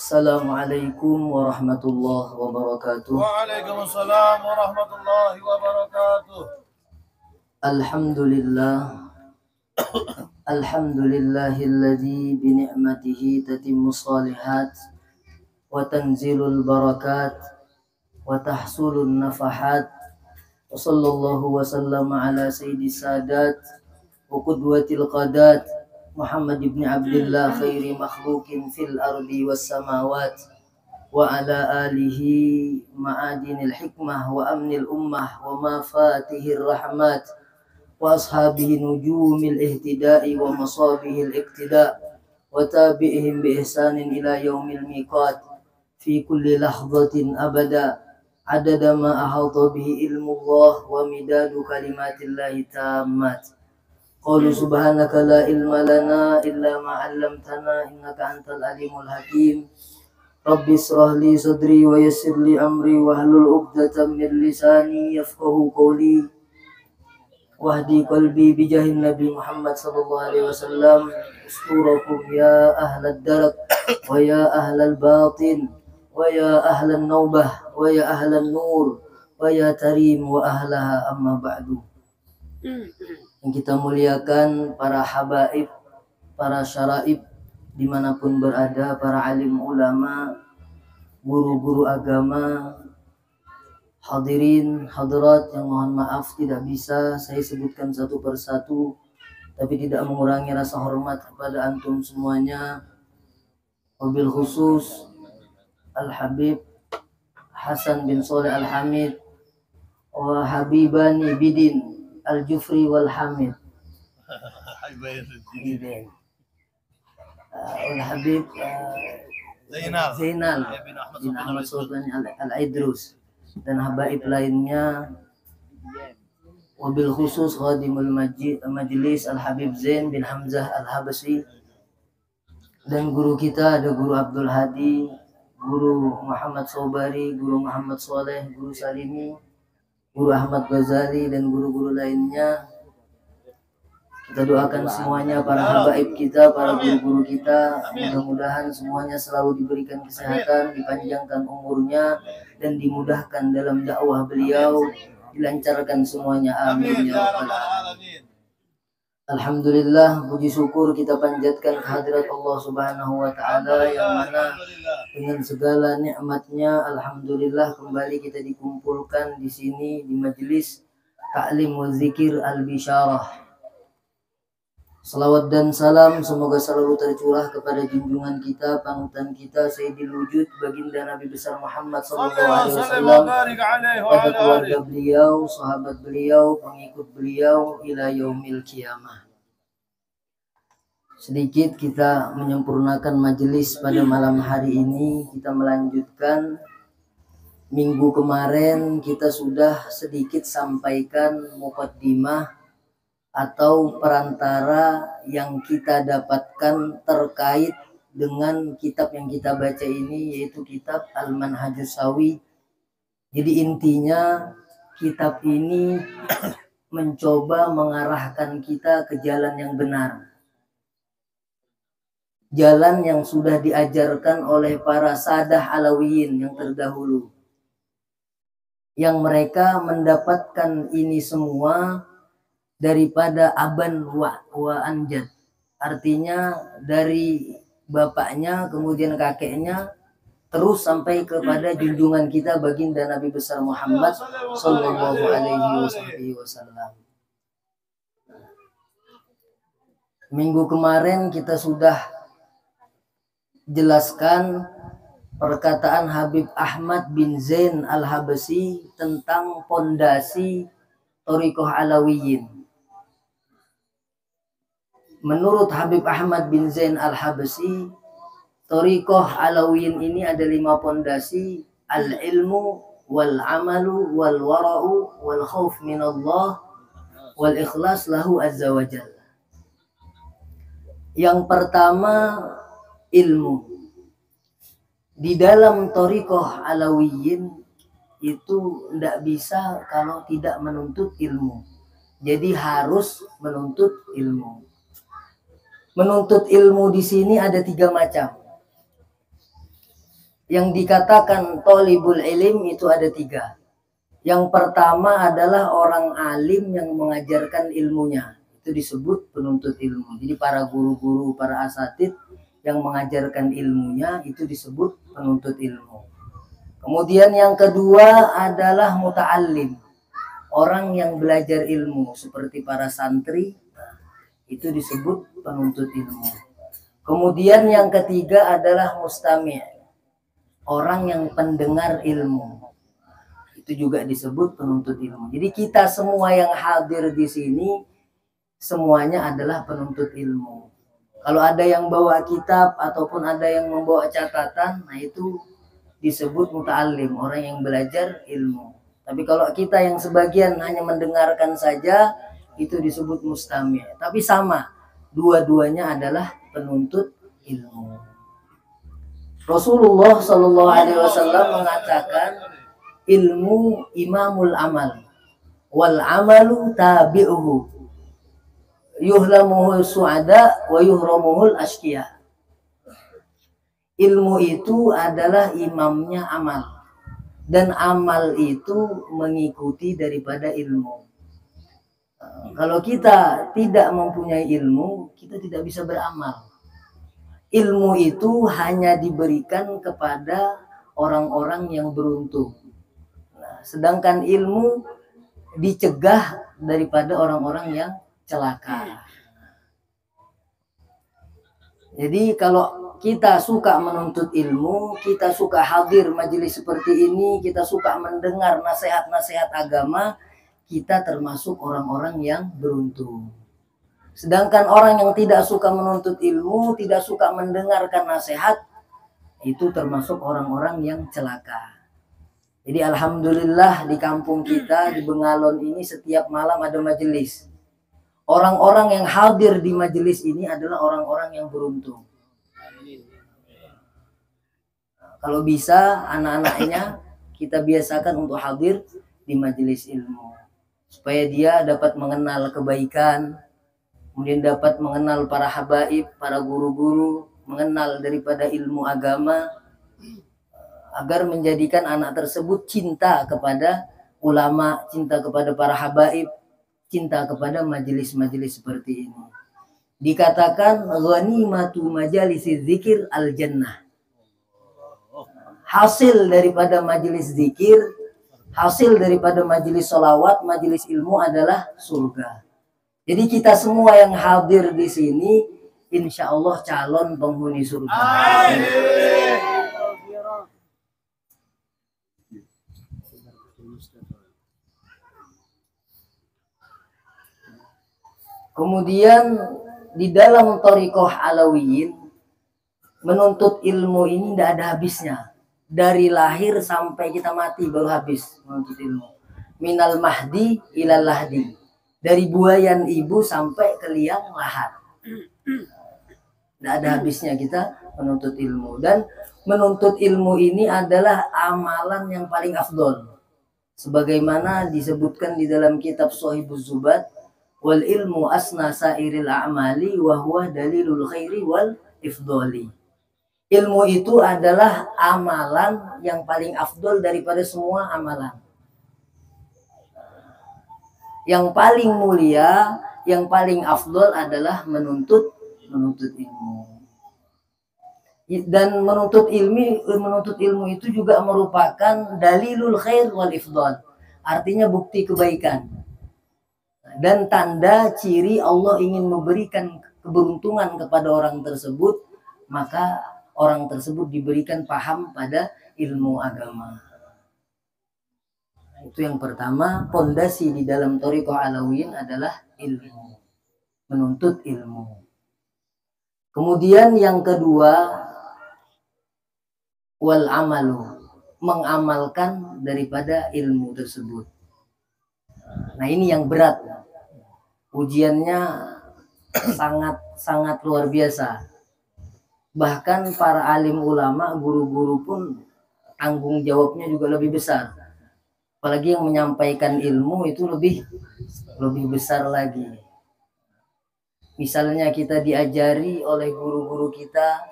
Assalamualaikum warahmatullahi wabarakatuh. Waalaikumsalam warahmatullahi wabarakatuh. Alhamdulillah. Alhamdulillahilladzi bi ni'matihi tatimmu shalihat wa tanzilul barakat wa tahsulun nafahat. Wa sallallahu wa sallama ala sayyidis sadat wa qudwatil qadat Muhammad ibn Abdullah khairi makhlukin fil ardi was samawat wa ala alihi ma'adinil hikmah wa amnil ummah wa mafatihir rahmat wa ashabihi nujumil ihtida'i wa masabihil iqtida' wa tabi'ihim bi ihsanin ila yaumil miqat fi kulli lahzatin abada adada ma ahata bihi ilmullah wa midadu kalimatillahi tammat. Qalu subhanaka la ilma lana illa ma 'allamtana innaka antal alimul hakim. Rabbi israh li sadri wa yassir li amri wahlul 'uqdatam min lisani yafqahu qawli wahdi qalbi bi jahin nabi Muhammad sallallahu alaihi wasallam. Usturakum ya ahlad darak wa ya ahlal batin wa ya ahlan naubah wa ya ahlan nur wa ya tarim wa ahlaha amma ba'du. Yang kita muliakan para habaib, para syaraib dimanapun berada, para alim ulama, guru-guru agama, hadirin, hadirat yang mohon maaf tidak bisa saya sebutkan satu persatu, tapi tidak mengurangi rasa hormat kepada antum semuanya. Wabil khusus Al-Habib Hasan bin Soleh Al-Hamid wa Habibani Bidin Al-Jufri wal Hamid Al-Habib Zainal bin Ahmad Sultan Al-Idrus dan habaib lainnya. Wabil khusus khadimul majlis Al-Habib Zain bin Hamzah Al-Habasi, dan guru kita ada guru Abdul Hadi, guru Muhammad Sobari, guru Muhammad Soleh, guru Salimi, guru Ahmad Ghazali, dan guru-guru lainnya. Kita doakan semuanya, para habaib kita, para guru-guru kita, mudah-mudahan semuanya selalu diberikan kesehatan, dipanjangkan umurnya, dan dimudahkan dalam dakwah beliau, dilancarkan semuanya, amin ya rabbal alamin. Alhamdulillah, puji syukur kita panjatkan kehadirat Allah Subhanahu wa Ta'ala, yang mana dengan segala nikmatnya, alhamdulillah kembali kita dikumpulkan di sini di majelis Ta'lim wa Zikir Al-Bisyarah. Salawat dan salam semoga selalu tercurah kepada junjungan kita, panutan kita, Sayyidil Wujud, baginda Nabi besar Muhammad sallallahu alaihi wasallam, pada keluarga beliau, sahabat beliau, pengikut beliau ila yaumil qiyamah. Sedikit kita menyempurnakan majelis pada malam hari ini. Kita melanjutkan minggu kemarin, kita sudah sedikit sampaikan muqaddimah atau perantara yang kita dapatkan terkait dengan kitab yang kita baca ini, yaitu kitab Al-Manhajus Shawi. Jadi intinya kitab ini mencoba mengarahkan kita ke jalan yang benar, jalan yang sudah diajarkan oleh para sadah alawiyin yang terdahulu, yang mereka mendapatkan ini semua daripada aban wa anjad, artinya dari bapaknya kemudian kakeknya terus sampai kepada junjungan kita baginda Nabi besar Muhammad sallallahu alaihi wasallam. Minggu kemarin kita sudah jelaskan perkataan Habib Ahmad bin Zain Al-Habasi tentang pondasi Thariqah Alawiyin. Menurut Habib Ahmad bin Zain Al-Habasi, Thariqah Alawiyin ini ada 5 pondasi: al-ilmu, wal-amalu, wal-wara'u, wal-khawf minallah, wal-ikhlas lahu azza wa jalla. Yang pertama, ilmu. Di dalam Thariqah Alawiyin itu tidak bisa kalau tidak menuntut ilmu. Jadi harus menuntut ilmu. Menuntut ilmu di sini ada 3 macam. Yang dikatakan thalibul ilm itu ada 3. Yang pertama adalah orang alim yang mengajarkan ilmunya. Itu disebut penuntut ilmu. Jadi para guru-guru, para asatid yang mengajarkan ilmunya itu disebut penuntut ilmu. Kemudian yang kedua adalah muta'allim. Orang yang belajar ilmu seperti para santri, itu disebut penuntut ilmu. Kemudian yang ketiga adalah mustami'. Orang yang pendengar ilmu. Itu juga disebut penuntut ilmu. Jadi kita semua yang hadir di sini semuanya adalah penuntut ilmu. Kalau ada yang bawa kitab ataupun ada yang membawa catatan, nah itu disebut muta'allim, orang yang belajar ilmu. Tapi kalau kita yang sebagian hanya mendengarkan saja, itu disebut mustami'. Tapi sama, dua-duanya adalah penuntut ilmu. Rasulullah Shallallahu Alaihi Wasallam mengatakan, ilmu imamul amal, wal amalu tabi'uhu, yuhlamuhul su'ada wa yuhramuhul ashkiya. Ilmu itu adalah imamnya amal, dan amal itu mengikuti daripada ilmu. Kalau kita tidak mempunyai ilmu, kita tidak bisa beramal. Ilmu itu hanya diberikan kepada orang-orang yang beruntung. Nah, sedangkan ilmu dicegah daripada orang-orang yang celaka. Jadi kalau kita suka menuntut ilmu, kita suka hadir majelis seperti ini, kita suka mendengar nasihat-nasihat agama, kita termasuk orang-orang yang beruntung. Sedangkan orang yang tidak suka menuntut ilmu, tidak suka mendengarkan nasihat, itu termasuk orang-orang yang celaka. Jadi alhamdulillah di kampung kita, di Bengalon ini setiap malam ada majelis. Orang-orang yang hadir di majelis ini adalah orang-orang yang beruntung. Kalau bisa anak-anaknya kita biasakan untuk hadir di majelis ilmu. Supaya dia dapat mengenal kebaikan, kemudian dapat mengenal para habaib, para guru-guru, mengenal daripada ilmu agama, agar menjadikan anak tersebut cinta kepada ulama, cinta kepada para habaib, cinta kepada majelis-majelis seperti ini. Dikatakan ghanimatu majalisi zikir al-jannah. Hasil daripada majelis zikir, hasil daripada majelis sholawat, majelis ilmu adalah surga. Jadi kita semua yang hadir di sini, insya Allah calon penghuni surga. Kemudian di dalam thariqah Alawiyin, menuntut ilmu ini tidak ada habisnya. Dari lahir sampai kita mati baru habis menuntut ilmu. Minal mahdi ilal lahdi. Dari buayan ibu sampai ke liang lahat. Tidak ada habisnya kita menuntut ilmu. Dan menuntut ilmu ini adalah amalan yang paling afdol. Sebagaimana disebutkan di dalam kitab Shahibuz Zubat, wal ilmu asna sairil a'mali wa huwa dalilul khairi wal ifdoli. Ilmu itu adalah amalan yang paling afdol daripada semua amalan. Yang paling mulia, yang paling afdol adalah menuntut ilmu. Dan menuntut ilmu itu juga merupakan dalilul khair wal ifdal. Artinya bukti kebaikan. Dan tanda ciri Allah ingin memberikan keberuntungan kepada orang tersebut, maka orang tersebut diberikan paham pada ilmu agama. Itu yang pertama, pondasi di dalam thariqah Alawiyin adalah ilmu, menuntut ilmu. Kemudian yang kedua, wal amalu, mengamalkan daripada ilmu tersebut. Nah ini yang berat, ujiannya sangat luar biasa. Bahkan para alim ulama, guru-guru pun tanggung jawabnya juga lebih besar. Apalagi yang menyampaikan ilmu itu lebih besar lagi. Misalnya kita diajari oleh guru-guru kita,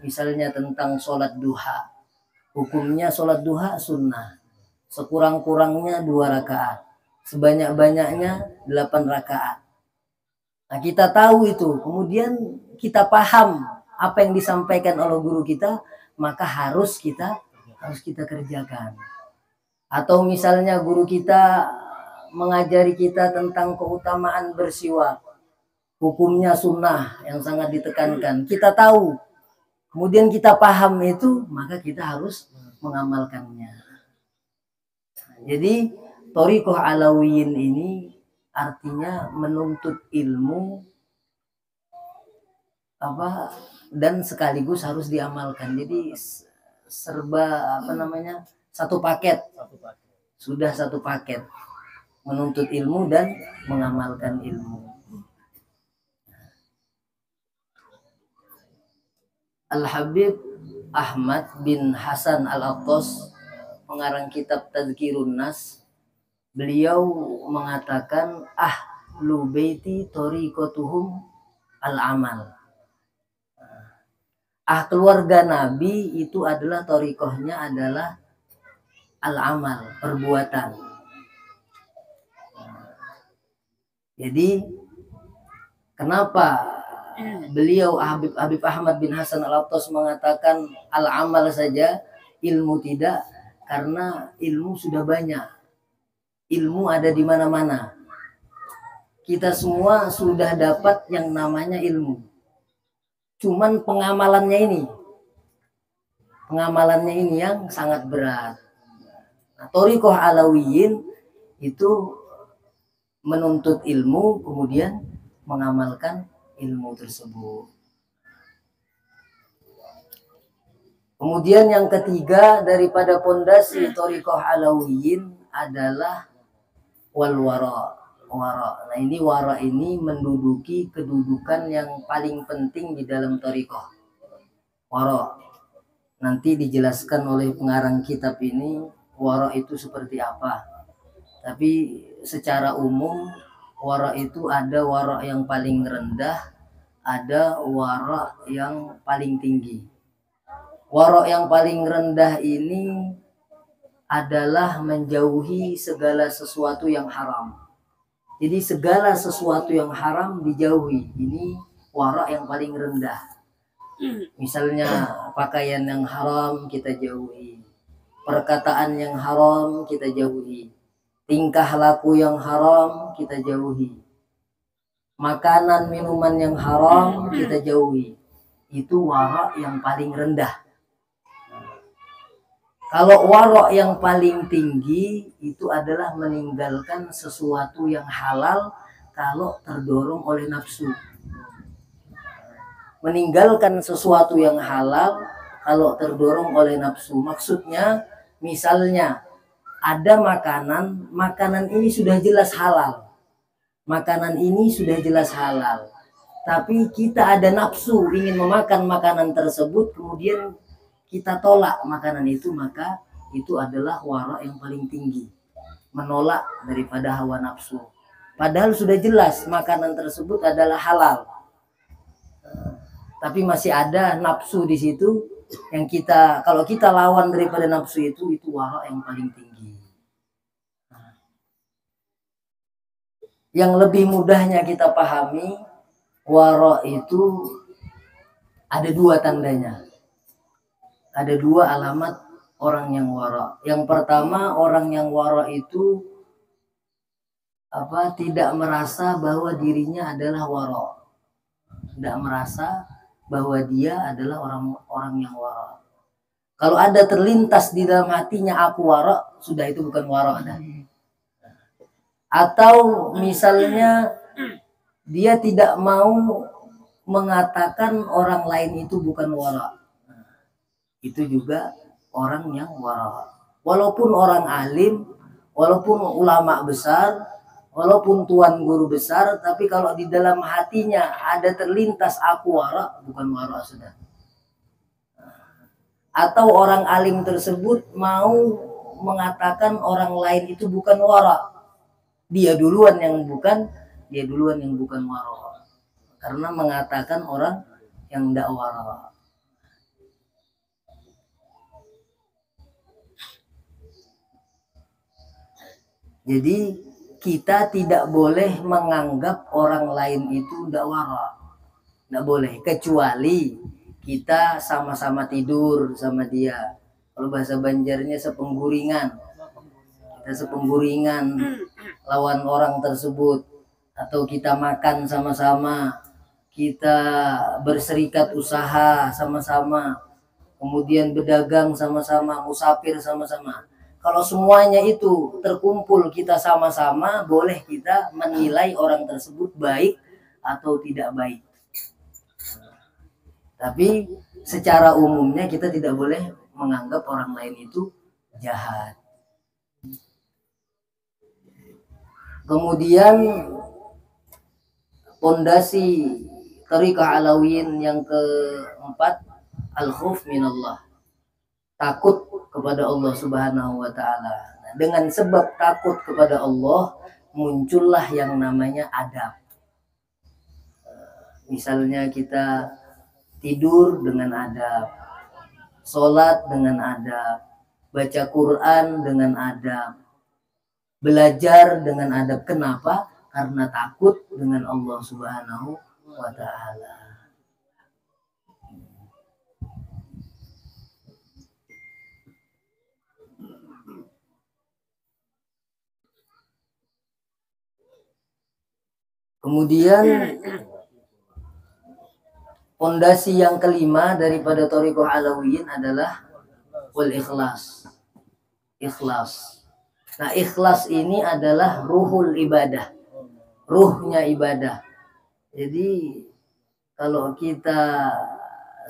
misalnya tentang sholat duha. Hukumnya sholat duha sunnah. Sekurang-kurangnya 2 rakaat. Sebanyak-banyaknya 8 rakaat. Nah, kita tahu itu. Kemudian kita paham apa yang disampaikan oleh guru kita, maka harus kita kerjakan. Atau misalnya guru kita mengajari kita tentang keutamaan bersiwak. Hukumnya sunnah yang sangat ditekankan. Kita tahu. Kemudian kita paham itu, maka kita harus mengamalkannya. Jadi, Thariqah Alawiyin ini artinya menuntut ilmu dan sekaligus harus diamalkan. Jadi serba satu paket. Sudah satu paket. Menuntut ilmu dan mengamalkan ilmu. Al-Habib Ahmad bin Hasan Al-Attas, pengarang kitab Tadhkirun Nas, beliau mengatakan ahlu baiti thariqatuhum al-amal. Keluarga Nabi itu adalah thariqahnya adalah al-amal, perbuatan. Jadi kenapa beliau Habib Ahmad bin Hasan Al-Attas mengatakan al-amal saja, ilmu tidak? Karena ilmu sudah banyak. Ilmu ada di mana-mana. Kita semua sudah dapat yang namanya ilmu. Cuman pengamalannya ini yang sangat berat. Nah, Thariqah Alawiyin itu menuntut ilmu, kemudian mengamalkan ilmu tersebut. Kemudian yang ketiga daripada pondasi Thariqah Alawiyin adalah wal wara. Nah, ini wara ini menduduki kedudukan yang paling penting di dalam thariqah. Wara. Nanti dijelaskan oleh pengarang kitab ini wara itu seperti apa. Tapi secara umum wara itu ada wara yang paling rendah, ada wara yang paling tinggi. Wara yang paling rendah ini adalah menjauhi segala sesuatu yang haram. Jadi segala sesuatu yang haram dijauhi. Ini wara yang paling rendah. Misalnya pakaian yang haram kita jauhi. Perkataan yang haram kita jauhi. Tingkah laku yang haram kita jauhi. Makanan minuman yang haram kita jauhi. Itu wara yang paling rendah. Kalau wara yang paling tinggi itu adalah meninggalkan sesuatu yang halal kalau terdorong oleh nafsu. Meninggalkan sesuatu yang halal kalau terdorong oleh nafsu. Maksudnya misalnya ada makanan ini sudah jelas halal. Makanan ini sudah jelas halal. Tapi kita ada nafsu ingin memakan makanan tersebut, kemudian kita tolak makanan itu, maka itu adalah wara yang paling tinggi. Menolak daripada hawa nafsu. Padahal sudah jelas makanan tersebut adalah halal. Tapi masih ada nafsu di situ yang kalau kita lawan daripada nafsu itu wara yang paling tinggi. Yang lebih mudahnya kita pahami, wara itu ada 2 tandanya. Ada 2 alamat orang yang wara. Yang pertama, orang yang wara itu tidak merasa bahwa dirinya adalah wara. Tidak merasa bahwa dia adalah orang yang wara. Kalau ada terlintas di dalam hatinya aku wara, sudah itu bukan wara. Atau misalnya dia tidak mau mengatakan orang lain itu bukan wara. Itu juga orang yang wara. Walaupun orang alim, walaupun ulama besar, walaupun tuan guru besar, tapi kalau di dalam hatinya ada terlintas aku wara, bukan wara sudah. Atau orang alim tersebut mau mengatakan orang lain itu bukan wara. Dia duluan yang bukan wara. Karena mengatakan orang yang tidak wara. Jadi kita tidak boleh menganggap orang lain itu tidak wara. Tidak boleh, kecuali kita sama-sama tidur sama dia. Kalau bahasa Banjarnya sepengguringan. Kita sepengguringan lawan orang tersebut. Atau kita makan sama-sama. Kita berserikat usaha sama-sama. Kemudian berdagang sama-sama, musafir sama-sama. Kalau semuanya itu terkumpul kita sama-sama, boleh kita menilai orang tersebut baik atau tidak baik. Tapi secara umumnya kita tidak boleh menganggap orang lain itu jahat. Kemudian pondasi Thariqah Alawiyin yang keempat, al-khauf minallah. Takut kepada Allah Subhanahu wa taala. Nah, dengan sebab takut kepada Allah muncullah yang namanya adab. Misalnya kita tidur dengan adab, sholat dengan adab, baca Quran dengan adab, belajar dengan adab. Kenapa? Karena takut dengan Allah Subhanahu wa taala. Kemudian pondasi yang kelima daripada Thariqah Alawiyin adalah wal ikhlas. Ikhlas. Nah, ikhlas ini adalah ruhul ibadah. Ruhnya ibadah. Jadi kalau kita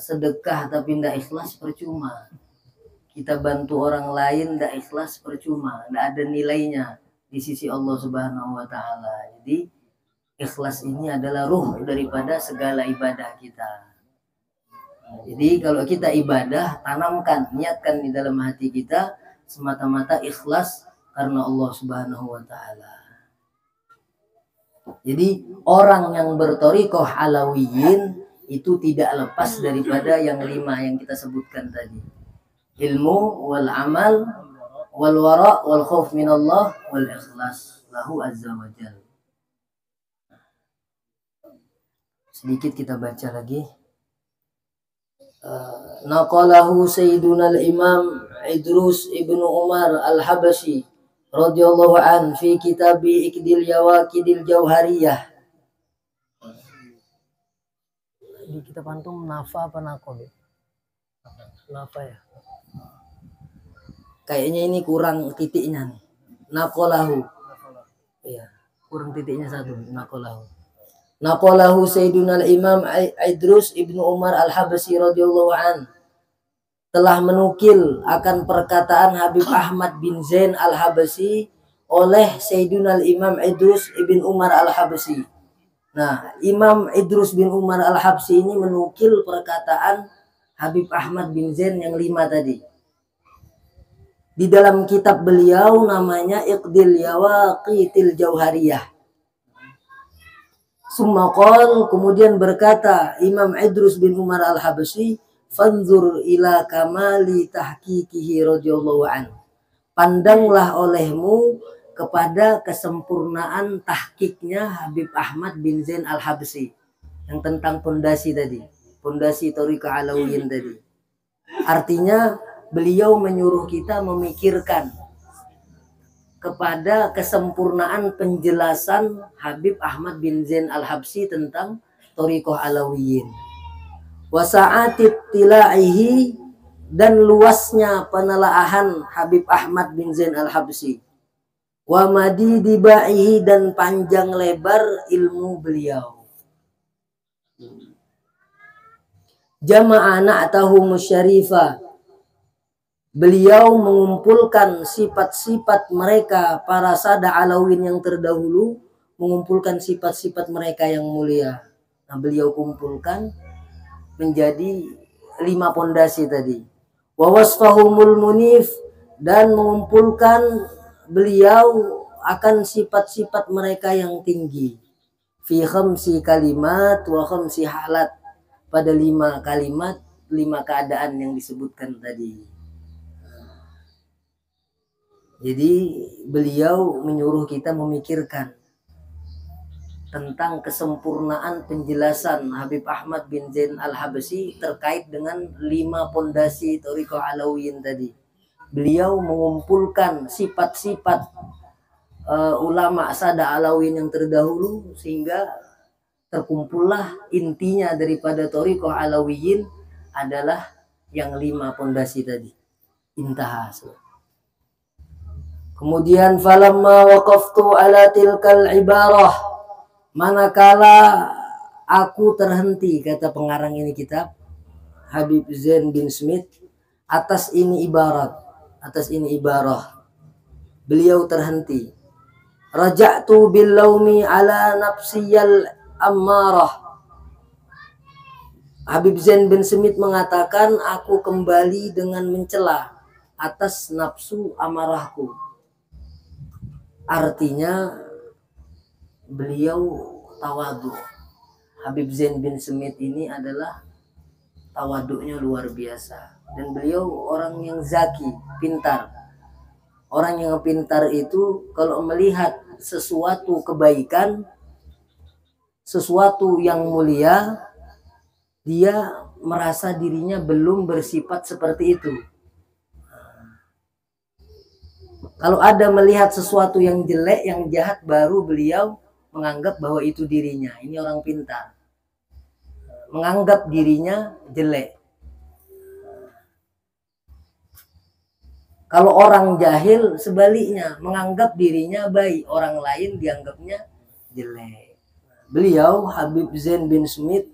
sedekah tapi tidak ikhlas percuma. Kita bantu orang lain tidak ikhlas percuma. Tidak ada nilainya di sisi Allah Subhanahu wa taala. Jadi ikhlas ini adalah ruh daripada segala ibadah kita. Jadi kalau kita ibadah, tanamkan, niatkan di dalam hati kita semata-mata ikhlas karena Allah Subhanahu wa taala. Jadi orang yang berthariqah alawiyin itu tidak lepas daripada yang 5 yang kita sebutkan tadi. Ilmu wal amal wal wara wal khauf minallah wal ikhlas lahu azza wa jalla. Sedikit kita baca lagi. Naqalahu Sayyiduna al-Imam Idrus ibnu Umar al-Habashi radhiyallahu an fi kitabi Iqdil Yawaqidil Jauhariyah. Di kita pantung nafa apa naqol? Nafa ya. Kayaknya ini kurang titiknya nih. Naqalahu. Iya, kurang titiknya satu. Naqalahu. Naqalahu Sayyiduna al-Imam Idrus ibnu Umar al-Habasyi radhiyallahu an telah menukil akan perkataan Habib Ahmad bin Zain al-Habasyi oleh Sayyiduna al-Imam Idrus ibn Umar al-Habasyi. Nah, Imam Idrus bin Umar al-Habasyi ini menukil perkataan Habib Ahmad bin Zain yang 5 tadi. Di dalam kitab beliau namanya Iqdil Yawaqitil Jauhariyah. Sumaqal, kemudian berkata Imam Idrus bin Umar al-Habasyi, fanzur ila kamali tahqiqihi radhiyallahu an. Pandanglah olehmu kepada kesempurnaan tahqiqnya Habib Ahmad bin Zain al-Habasyi yang tentang pondasi tadi, pondasi Thariqah Alawiyin tadi. Artinya beliau menyuruh kita memikirkan kepada kesempurnaan penjelasan Habib Ahmad bin Zain al-Habasyi tentang Thariqah Alawiyin. Wasa'atib tilaihi, dan luasnya penelaahan Habib Ahmad bin Zain al-Habasyi. Wa madidibaihi, dan panjang lebar ilmu beliau. Jama'a na'tahu musyarifah, beliau mengumpulkan sifat-sifat mereka para sada alawin yang terdahulu, mengumpulkan sifat-sifat mereka yang mulia. Nah, beliau kumpulkan menjadi 5 pondasi tadi. Wa wasfahumul munif, dan mengumpulkan beliau akan sifat-sifat mereka yang tinggi. Fi khamsi kalimat wa khamsi halat, pada 5 kalimat, 5 keadaan yang disebutkan tadi. Jadi beliau menyuruh kita memikirkan tentang kesempurnaan penjelasan Habib Ahmad bin Zain Al-Habsyi terkait dengan 5 pondasi Thariqah Alawiyyin tadi. Beliau mengumpulkan sifat-sifat ulama sada Alawiyyin yang terdahulu, sehingga terkumpullah intinya daripada Thariqah Alawiyyin adalah yang 5 pondasi tadi. Intaha. Kemudian falamma waqaftu ala tilkal ibarah, manakala aku terhenti, kata pengarang ini kitab Habib Zain bin Smith, atas ini ibarah, beliau terhenti. Raja'tu bil laumi ala nafsiyal ammarah. Habib Zain bin Smith mengatakan, aku kembali dengan mencela atas nafsu amarahku. Artinya beliau tawadu. Habib Zain bin Smith ini adalah tawaduknya luar biasa. Dan beliau orang yang zaki, pintar. Orang yang pintar itu kalau melihat sesuatu kebaikan, sesuatu yang mulia, dia merasa dirinya belum bersifat seperti itu. Kalau ada melihat sesuatu yang jelek, yang jahat, baru beliau menganggap bahwa itu dirinya. Ini orang pintar. Menganggap dirinya jelek. Kalau orang jahil sebaliknya, menganggap dirinya baik, orang lain dianggapnya jelek. Beliau Habib Zain bin Smith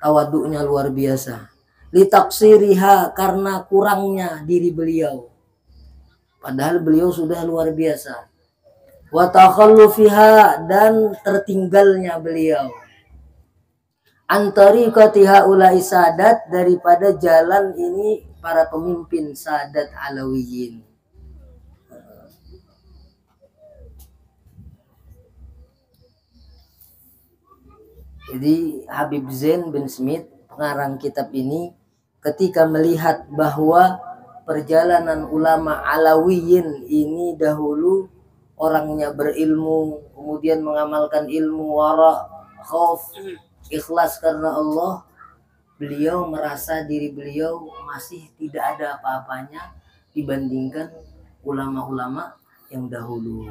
tawaduknya luar biasa. Litaksiriha, karena kurangnya diri beliau. Padahal beliau sudah luar biasa. Wa takhallufiha, dan tertinggalnya beliau. Antariqati haula'i sadat, daripada jalan ini para pemimpin sadat Alawiyyin. Jadi Habib Zain bin Smith, pengarang kitab ini, ketika melihat bahwa perjalanan ulama Alawiyyin ini dahulu orangnya berilmu, kemudian mengamalkan ilmu, wara, khauf, ikhlas karena Allah, beliau merasa diri beliau masih tidak ada apa-apanya dibandingkan ulama-ulama yang dahulu.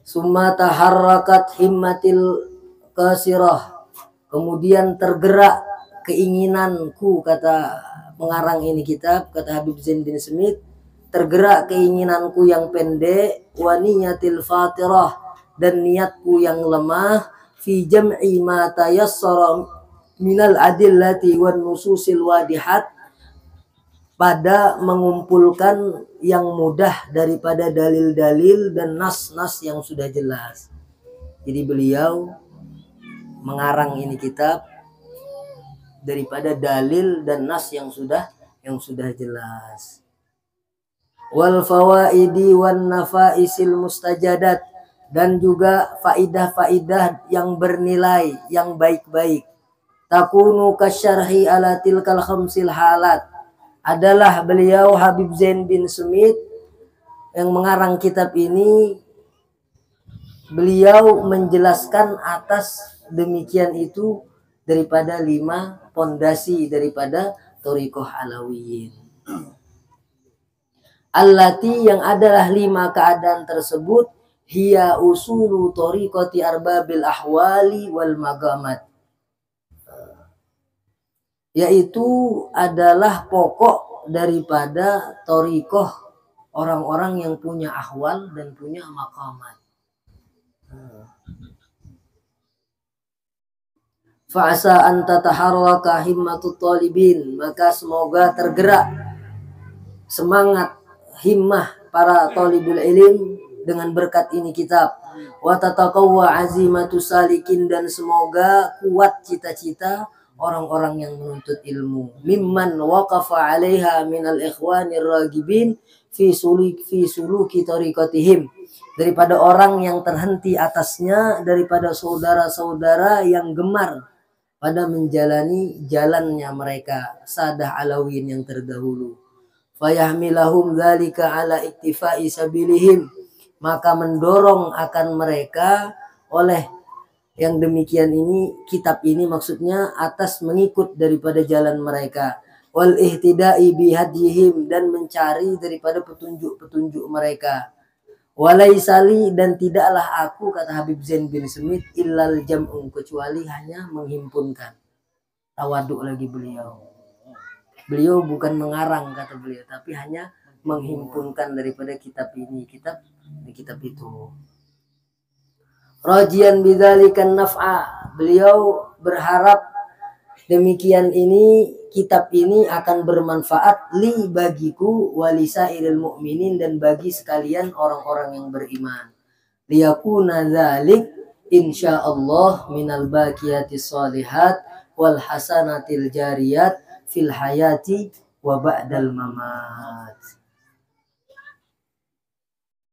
Summa taharrakat himmatil kasirah, kemudian tergerak keinginanku, kata pengarang ini kitab, kata Habib Zain bin Smith, tergerak keinginanku yang pendek, wa niyatil fatirah, dan niatku yang lemah, fi jam'i ma tayassara minal adillati wan nususil wadihat, pada mengumpulkan yang mudah daripada dalil-dalil dan nas-nas yang sudah jelas. Jadi beliau mengarang ini kitab daripada dalil dan nas yang sudah jelas. Wal fawaidi wan nafaisil mustajadat, dan juga faidah-faidah yang bernilai, yang baik-baik. Takunu kasyarhi ala tilkal khamsil halat, adalah beliau Habib Zain bin Smith yang mengarang kitab ini. Beliau menjelaskan atas demikian itu daripada 5 pondasi daripada Thariqah Alawiyyin. Allati, yang adalah 5 keadaan tersebut, hiya usulu thariqati arbabil ahwali wal magamat, yaitu adalah pokok daripada thariqah orang-orang yang punya ahwal dan punya maqamat. Fa'asa an tataharraka himmatut talibin, maka semoga tergerak semangat himmah para talibul ilm dengan berkat ini kitab. Wa tataqawwa azimatus salikin, dan semoga kuat cita-cita orang-orang yang menuntut ilmu, mimman waqafa 'alaiha minal ikhwanir ragibin fi suluki tariqatihim, daripada orang yang terhenti atasnya, daripada saudara-saudara yang gemar pada menjalani jalannya mereka, sadah alawin yang terdahulu. Fayahmilahum dzalika ala iktifai sabilihim, maka mendorong akan mereka oleh yang demikian ini, kitab ini maksudnya, atas mengikut daripada jalan mereka, wal ihtida'i bihadihim, dan mencari daripada petunjuk-petunjuk mereka. Walaisali, dan tidaklah aku, kata Habib Zain bin Smith, illal jam'u, kecuali hanya menghimpunkan. Tawaduk lagi beliau. Beliau bukan mengarang, kata beliau, tapi hanya menghimpunkan daripada kitab ini, kitab itu. Rajian bidzalikan naf'a, beliau berharap demikian ini, kitab ini akan bermanfaat li, bagiku, walisairil mu'minin, dan bagi sekalian orang-orang yang beriman. Liyakuna dzalik insyaallah minal baqiyatis shalihat wal hasanatil jariyat fil hayati wa ba'dal mamat.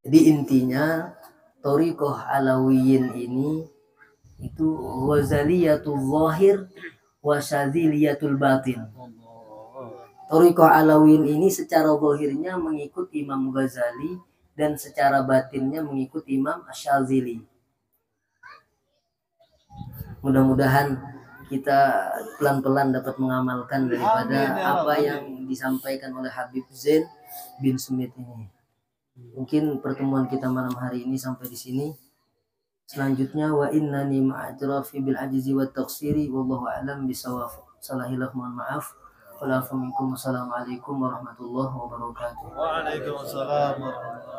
Jadi intinya thariqah alawiyin ini itu ghazaliyatul zahir wa syadziliyatul batin. Thariqah alawiyin ini secara zahirnya mengikut Imam Ghazali dan secara batinnya mengikut Imam Asy-Syadzili. Mudah-mudahan kita pelan-pelan dapat mengamalkan daripada apa yang disampaikan oleh Habib Zain bin Smith ini. Mungkin pertemuan kita malam hari ini sampai di sini. Selanjutnya, wa innani ma'atrafi bil ajzi wat taqsiri wallahu a'lam bisawab. Salahilah, mohon maaf. Wassalamualaikum warahmatullahi wabarakatuh. Waalaikumsalam warahmatullahi wabarakatuh.